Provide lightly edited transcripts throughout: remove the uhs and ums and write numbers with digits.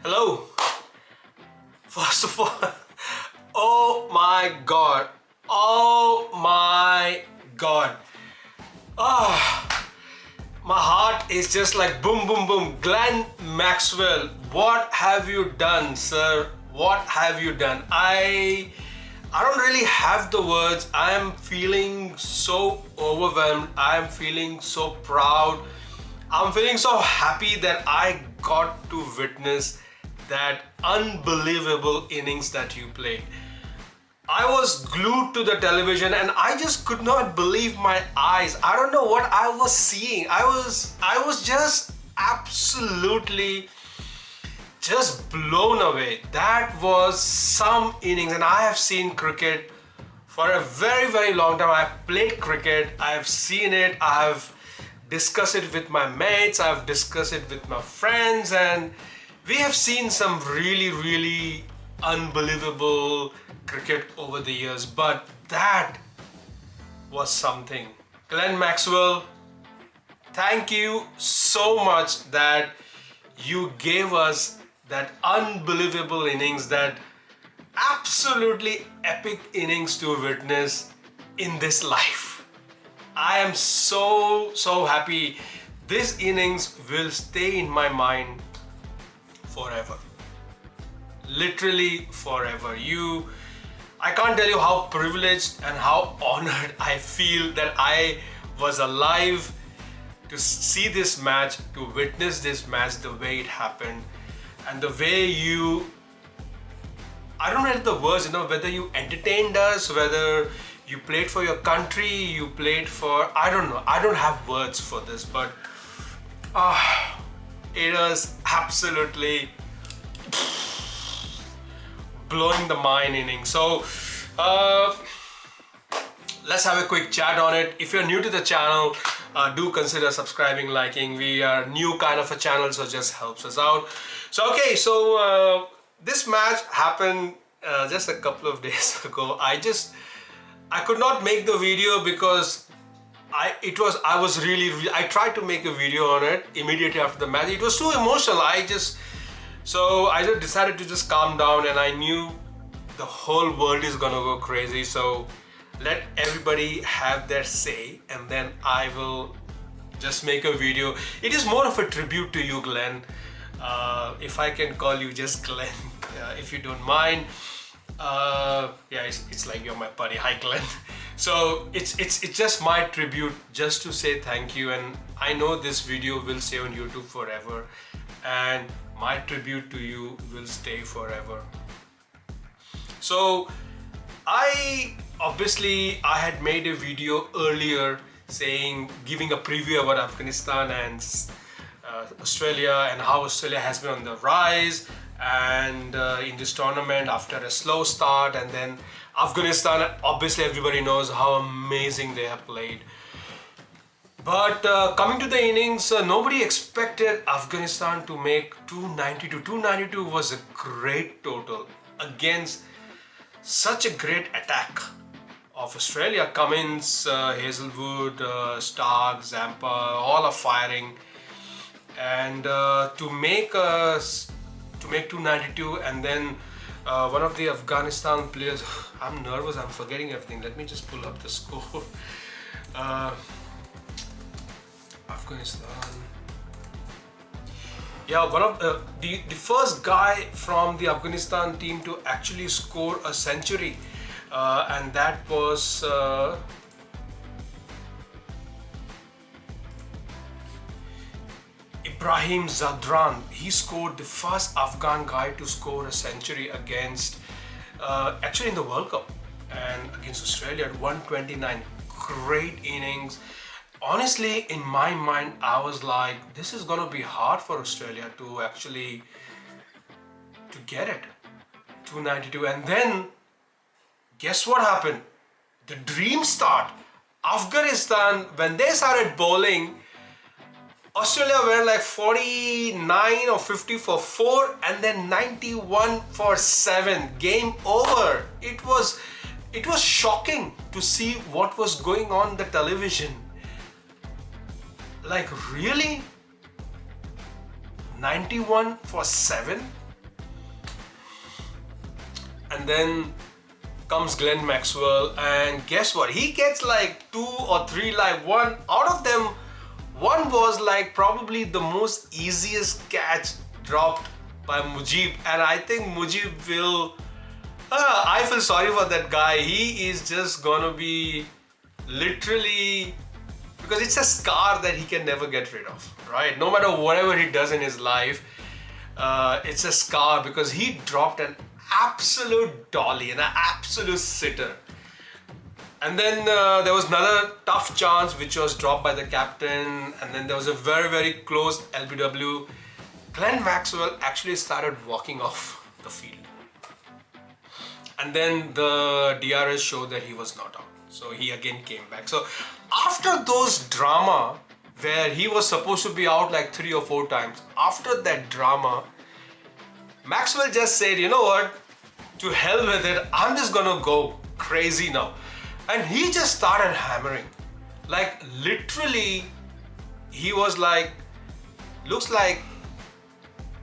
Hello. First of all, oh my God. Oh my God. My heart is just like boom, boom, boom. Glenn Maxwell, what have you done, sir? What have you done? I don't really have the words. I am feeling so overwhelmed. I am feeling so proud. I'm feeling so happy that I got to witness that unbelievable innings that you played. I was glued to the television and I just could not believe my eyes. I don't know what I was seeing. I was just absolutely just blown away. That was some innings, and I have seen cricket for a very, very long time. I've played cricket, I've seen it, I've discussed it with my mates, I've discussed it with my friends, and we have seen some really, really unbelievable cricket over the years, but that was something. Glenn Maxwell, thank you so much that you gave us that unbelievable innings, that absolutely epic innings to witness in this life. I am so happy. This innings will stay in my mind forever. Literally forever. I can't tell you how privileged and how honored I feel that I was alive to see this match, to witness this match the way it happened, and the way I don't know the words, whether you entertained us, whether you played for your country, you played for, I don't know, I don't have words for this, but it was absolutely blowing the mind inning. So let's have a quick chat on it. If you're new to the channel, do consider subscribing, liking. We are new kind of a channel, so just helps us out. So okay, so this match happened just a couple of days ago. I could not make the video because I tried to make a video on it immediately after the match. It was too emotional. I just decided to just calm down, and I knew the whole world is gonna go crazy. So let everybody have their say, and then I will just make a video. It is more of a tribute to you, Glenn. If I can call you just Glenn, if you don't mind. Yeah, it's like you're my buddy. Hi, Glenn. So it's just my tribute, just to say thank you. And I know this video will stay on YouTube forever, and my tribute to you will stay forever. So I had made a video earlier giving a preview about Afghanistan and Australia, and how Australia has been on the rise and in this tournament after a slow start, and then Afghanistan, obviously everybody knows how amazing they have played. But coming to the innings, nobody expected Afghanistan to make 292. 292 was a great total against such a great attack of Australia. Cummins, Hazelwood, Stark, Zampa, all are firing, and to make 292, and then one of the Afghanistan players, I'm nervous, I'm forgetting everything. Let me just pull up the score. Afghanistan. Yeah, one of the first guy from the Afghanistan team to actually score a century, and that was Ibrahim Zadran. He scored the first Afghan guy to score a century against, actually in the World Cup, and against Australia at 129. Great innings. Honestly, in my mind, I was like, this is gonna be hard for Australia to actually get it. 292. And then guess what happened? The dream start. Afghanistan, when they started bowling, Australia were like 49 or 50 for 4, and then 91 for 7. Game over. It was shocking to see what was going on the television. Like, really? 91 for 7? And then comes Glenn Maxwell, and guess what? He gets like 2 or 3 live. One out of them, one was like probably the most easiest catch dropped by Mujib, and I think Mujib will. I feel sorry for that guy. He is just gonna be literally, because it's a scar that he can never get rid of, right? No matter whatever he does in his life, it's a scar because he dropped an absolute dolly and an absolute sitter. And then there was another tough chance which was dropped by the captain, and then there was a very close LBW. Glenn Maxwell actually started walking off the field, and then the DRS showed that he was not out, so he again came back. So after those drama where he was supposed to be out like 3 or 4 times, after that drama, Maxwell just said, you know what, to hell with it, I'm just gonna go crazy now. And he just started hammering. Like literally, he was like, looks like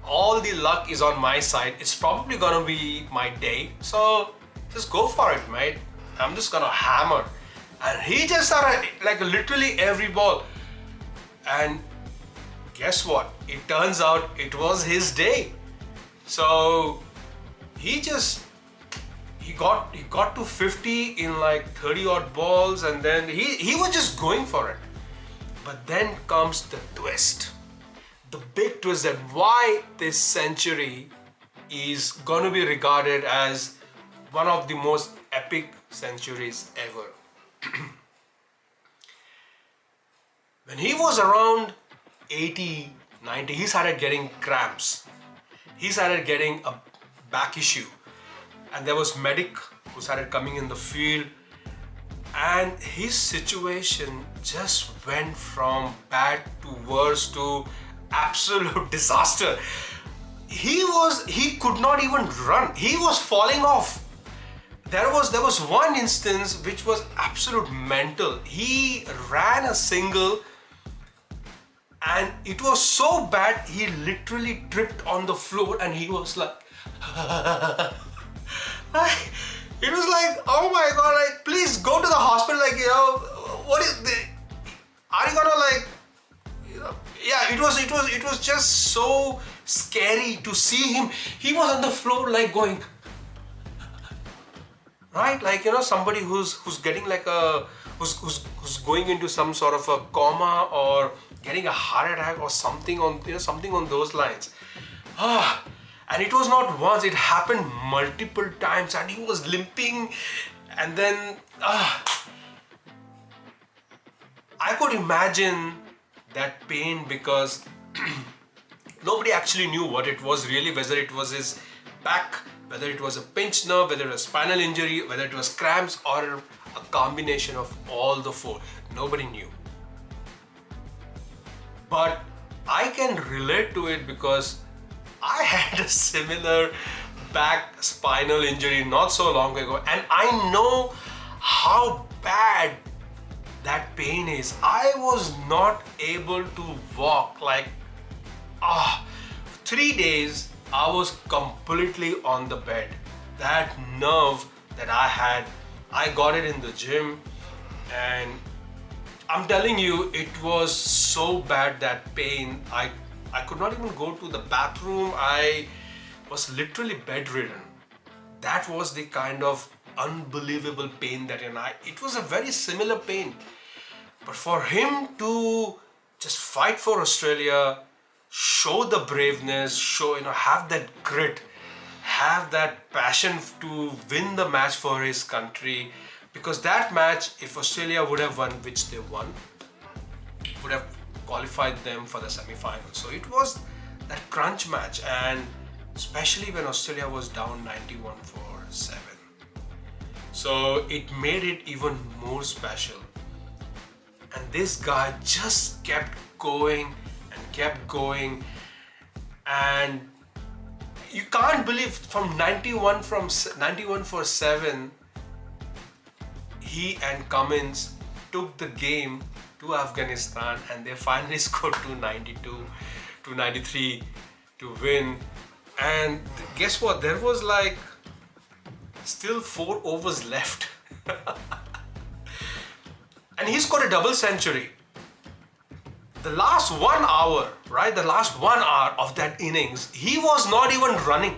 all the luck is on my side. It's probably gonna be my day. So just go for it, mate. I'm just gonna hammer. And he just started like literally every ball. And guess what? It turns out it was his day. So he got to 50 in like 30 odd balls, and then he was just going for it. But then comes the twist. The big twist that why this century is going to be regarded as one of the most epic centuries ever. When he was around 80, 90, he started getting cramps. He started getting a back issue. And there was medic who started coming in the field, and his situation just went from bad to worse to absolute disaster. He could not even run. He was falling off. There was one instance which was absolute mental. He ran a single and it was so bad he literally tripped on the floor, and he was like it was like, oh my god, like, please go to the hospital, like, you know, what is the, are you gonna like, you know, yeah, it was just so scary to see him. He was on the floor like going, right, like, you know, somebody who's getting like who's going into some sort of a coma or getting a heart attack or something on, you know, something on those lines. And it was not once, it happened multiple times, and he was limping. And then I could imagine that pain, because nobody actually knew what it was really, whether it was his back, whether it was a pinched nerve, whether it was spinal injury, whether it was cramps, or a combination of all the 4. Nobody knew. But I can relate to it because I had a similar back spinal injury not so long ago, and I know how bad that pain is. I was not able to walk, like 3 days I was completely on the bed. That nerve that I had, I got it in the gym, and I'm telling you, it was so bad, that pain. I could not even go to the bathroom. I was literally bedridden. That was the kind of unbelievable pain that, it was a very similar pain. But for him to just fight for Australia, show the braveness, have that grit, have that passion to win the match for his country, because that match, if Australia would have won, which they won, would have qualified them for the semi-final. So it was that crunch match, and especially when Australia was down 91-7. So it made it even more special. And this guy just kept going and kept going, and you can't believe from 91-7, he and Cummins took the game to Afghanistan, and they finally scored 293 to win. And guess what? There was like Still 4 overs left. And he scored a double century. The last 1 hour, right? The last 1 hour of that innings, he was not even running.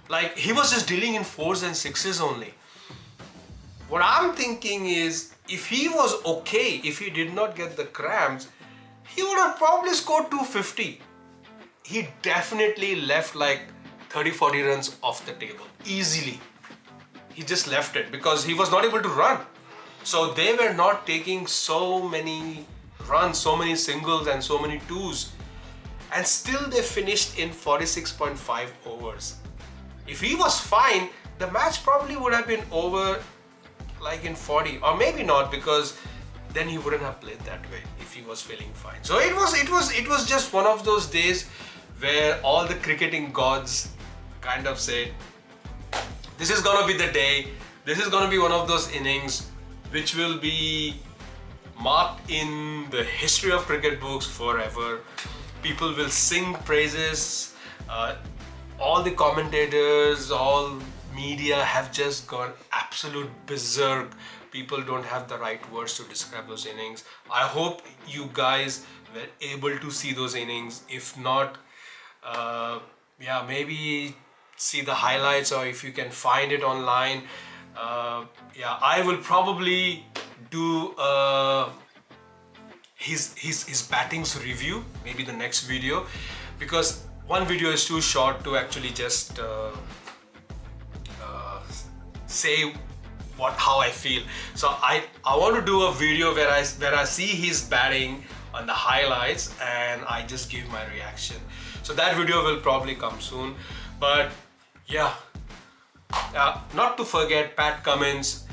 Like, he was just dealing in 4s and 6s only. What I'm thinking is, if he was okay, if he did not get the cramps, he would have probably scored 250. He definitely left like 30-40 runs off the table, easily. He just left it because he was not able to run. So they were not taking so many runs, so many singles and so many twos. And still they finished in 46.5 overs. If he was fine, the match probably would have been over like in 40, or maybe not, because then he wouldn't have played that way if he was feeling fine. So it was just one of those days where all the cricketing gods kind of said, this is gonna be the day, this is gonna be one of those innings which will be marked in the history of cricket books forever. People will sing praises. All the commentators, all media have just gone absolute berserk. People don't have the right words to describe those innings. I hope you guys were able to see those innings. If not, yeah, maybe see the highlights, or if you can find it online. Yeah, I will probably do his batting's review, maybe the next video, because one video is too short to actually just say how I feel. So I want to do a video where I see his batting on the highlights and I just give my reaction. So that video will probably come soon. But yeah, not to forget Pat Cummins.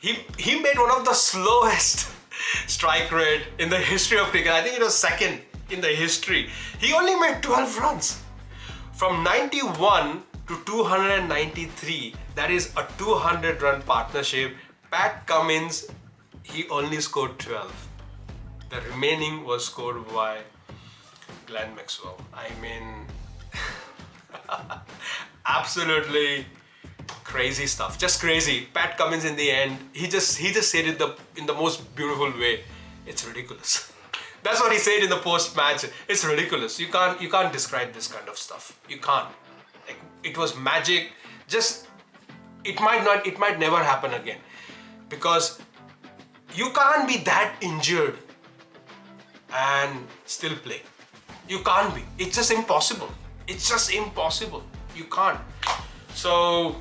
He made one of the slowest strike rate in the history of cricket. I think it was second in the history. He only made 12 runs. From 91 to 293, that is a 200 run partnership. Pat Cummins, he only scored 12. The remaining was scored by Glenn Maxwell. I mean, absolutely crazy stuff, just crazy. Pat Cummins, in the end, he just said it in the most beautiful way. It's ridiculous. That's what he said in the post-match. It's ridiculous. You can't describe this kind of stuff. You can't. Like, it was magic. Just it might never happen again, because you can't be that injured and still play. You can't be. It's just impossible. It's just impossible. You can't. So,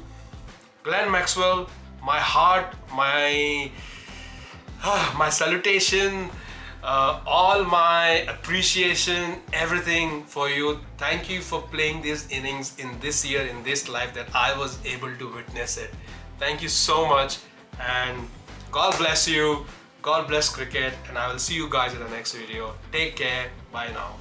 Glenn Maxwell, my heart, my salutation, all my appreciation, everything for you. Thank you for playing these innings in this year, in this life, that I was able to witness it. Thank you so much, and God bless you. God bless cricket, and I will see you guys in the next video. Take care. Bye now.